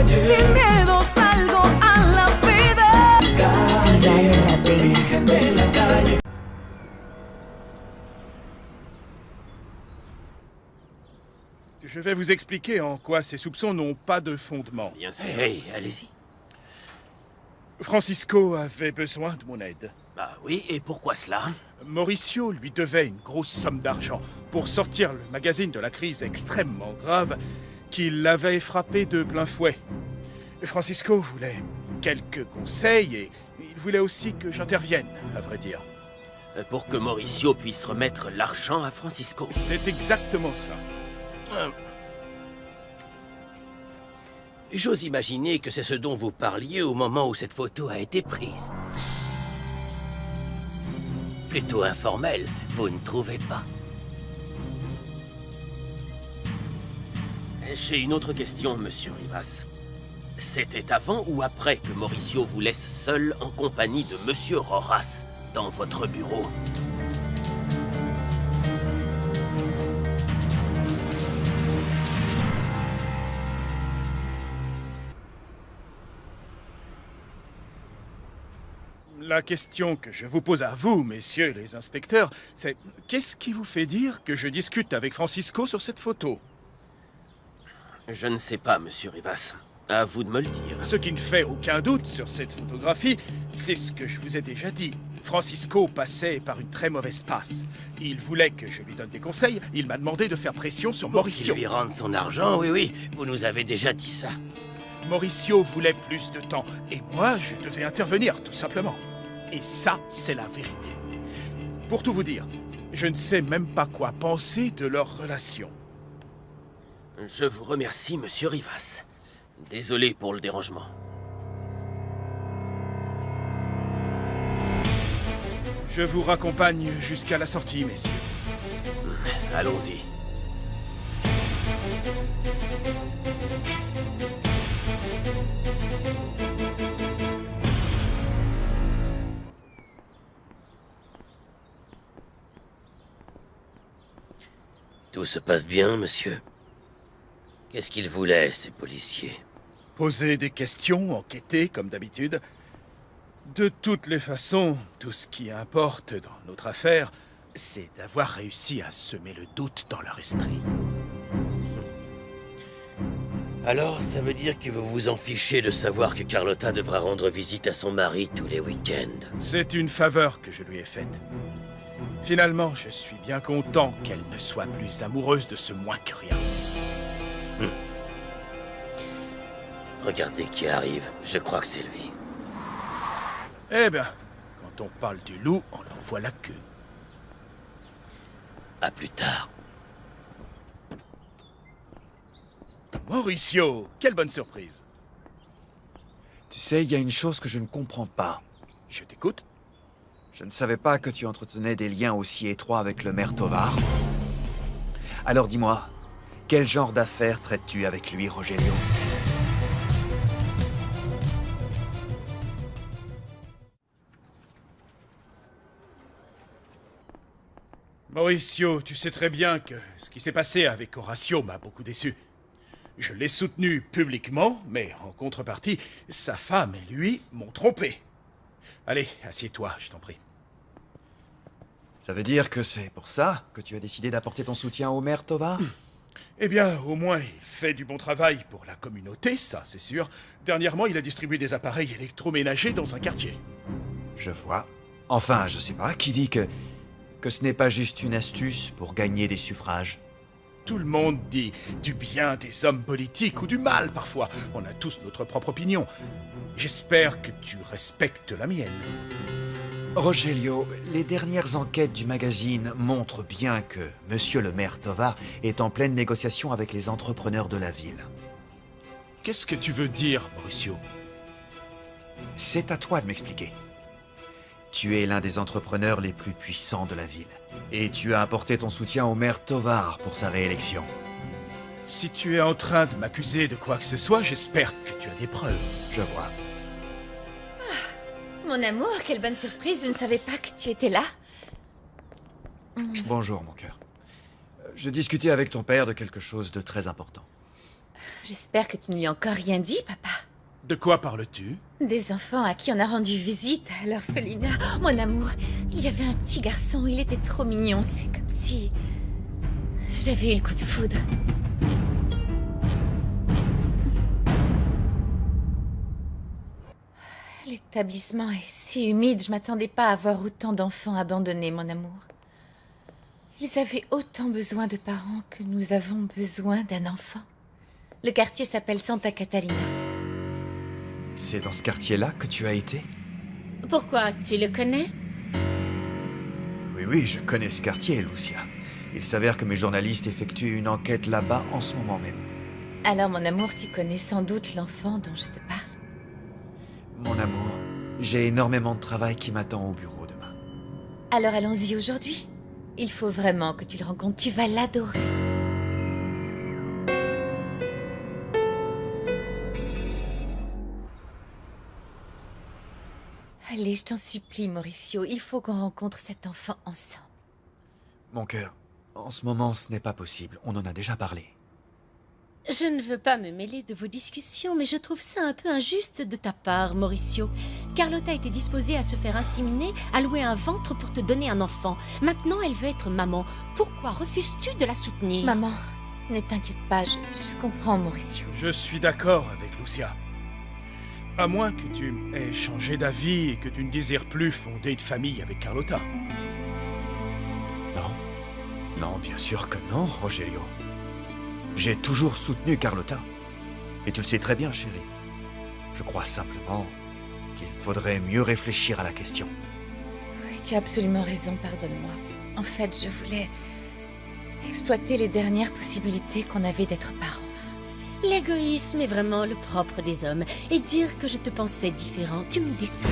Sin miedo salgo a la vida. Si vale la pena. Je vais vous expliquer en quoi ces soupçons n'ont pas de fondement. Bien sûr. Hey, allez-y. Francisco avait besoin de mon aide. Bah oui, et pourquoi cela? Mauricio lui devait une grosse somme d'argent pour sortir le magazine de la crise extrêmement grave qui l'avait frappé de plein fouet. Francisco voulait quelques conseils et il voulait aussi que j'intervienne, à vrai dire. Pour que Mauricio puisse remettre l'argent à Francisco. C'est exactement ça. J'ose imaginer que c'est ce dont vous parliez au moment où cette photo a été prise. Plutôt informel, vous ne trouvez pas? J'ai une autre question, monsieur Rivas. C'était avant ou après que Mauricio vous laisse seul en compagnie de monsieur Rojas dans votre bureau? La question que je vous pose à vous, messieurs les inspecteurs, c'est qu'est-ce qui vous fait dire que je discute avec Francisco sur cette photo? Je ne sais pas, monsieur Rivas. À vous de me le dire. Ce qui ne fait aucun doute sur cette photographie, c'est ce que je vous ai déjà dit. Francisco passait par une très mauvaise passe. Il voulait que je lui donne des conseils, il m'a demandé de faire pression sur Mauricio. Qu'il lui rende son argent, oui, oui, vous nous avez déjà dit ça. Mauricio voulait plus de temps, et moi, je devais intervenir, tout simplement. Et ça, c'est la vérité. Pour tout vous dire, je ne sais même pas quoi penser de leur relation. Je vous remercie, monsieur Rivas. Désolé pour le dérangement. Je vous raccompagne jusqu'à la sortie, messieurs. Allons-y. Tout se passe bien, monsieur? Qu'est-ce qu'ils voulaient, ces policiers? Poser des questions, enquêter, comme d'habitude. De toutes les façons, tout ce qui importe dans notre affaire, c'est d'avoir réussi à semer le doute dans leur esprit. Alors, ça veut dire que vous vous en fichez de savoir que Carlotta devra rendre visite à son mari tous les week-ends. C'est une faveur que je lui ai faite. Finalement, je suis bien content qu'elle ne soit plus amoureuse de ce moins que rien. Regardez qui arrive, je crois que c'est lui. Eh bien, quand on parle du loup, on en voit la queue. À plus tard. Mauricio, quelle bonne surprise. Tu sais, il y a une chose que je ne comprends pas. Je t'écoute. Je ne savais pas que tu entretenais des liens aussi étroits avec le maire Tovar. Alors dis-moi, quel genre d'affaires traites-tu avec lui, Rogelio? Mauricio, tu sais très bien que ce qui s'est passé avec Horacio m'a beaucoup déçu. Je l'ai soutenu publiquement, mais en contrepartie, sa femme et lui m'ont trompé. Allez, assieds-toi, je t'en prie. Ça veut dire que c'est pour ça que tu as décidé d'apporter ton soutien au maire Tovar? Eh bien, au moins, il fait du bon travail pour la communauté, ça, c'est sûr. Dernièrement, il a distribué des appareils électroménagers dans un quartier. Je vois. Enfin, je sais pas, qui dit que ce n'est pas juste une astuce pour gagner des suffrages? Tout le monde dit du bien des hommes politiques ou du mal, parfois. On a tous notre propre opinion. J'espère que tu respectes la mienne. Rogelio, les dernières enquêtes du magazine montrent bien que Monsieur le maire Tovar est en pleine négociation avec les entrepreneurs de la ville. Qu'est-ce que tu veux dire, Mauricio? C'est à toi de m'expliquer. Tu es l'un des entrepreneurs les plus puissants de la ville. Et tu as apporté ton soutien au maire Tovar pour sa réélection. Si tu es en train de m'accuser de quoi que ce soit, j'espère que tu as des preuves. Je vois. Mon amour, quelle bonne surprise, je ne savais pas que tu étais là. Bonjour, mon cœur. Je discutais avec ton père de quelque chose de très important. J'espère que tu ne lui as encore rien dit, papa. De quoi parles-tu? Des enfants à qui on a rendu visite à l'orphelinat. Mon amour, il y avait un petit garçon, il était trop mignon. C'est comme si... j'avais eu le coup de foudre. L'établissement est si humide, je m'attendais pas à voir autant d'enfants abandonnés, mon amour. Ils avaient autant besoin de parents que nous avons besoin d'un enfant. Le quartier s'appelle Santa Catalina. C'est dans ce quartier-là que tu as été? Pourquoi? Tu le connais? Oui, oui, je connais ce quartier, Lucia. Il s'avère que mes journalistes effectuent une enquête là-bas en ce moment même. Alors, mon amour, tu connais sans doute l'enfant dont je te parle. Mon amour, j'ai énormément de travail qui m'attend au bureau demain. Alors allons-y aujourd'hui. Il faut vraiment que tu le rencontres, tu vas l'adorer. Allez, je t'en supplie, Mauricio, il faut qu'on rencontre cet enfant ensemble. Mon cœur, en ce moment, ce n'est pas possible. On en a déjà parlé. Je ne veux pas me mêler de vos discussions, mais je trouve ça un peu injuste de ta part, Mauricio. Carlotta était disposée à se faire inséminer, à louer un ventre pour te donner un enfant. Maintenant, elle veut être maman. Pourquoi refuses-tu de la soutenir? Maman, ne t'inquiète pas, je comprends, Mauricio. Je suis d'accord avec Lucia. À moins que tu aies changé d'avis et que tu ne désires plus fonder une famille avec Carlotta. Non. Non, bien sûr que non, Rogelio. J'ai toujours soutenu Carlotta. Et tu le sais très bien, chérie. Je crois simplement qu'il faudrait mieux réfléchir à la question. Oui, tu as absolument raison, pardonne-moi. En fait, je voulais exploiter les dernières possibilités qu'on avait d'être parents. L'égoïsme est vraiment le propre des hommes. Et dire que je te pensais différent, tu me déçois.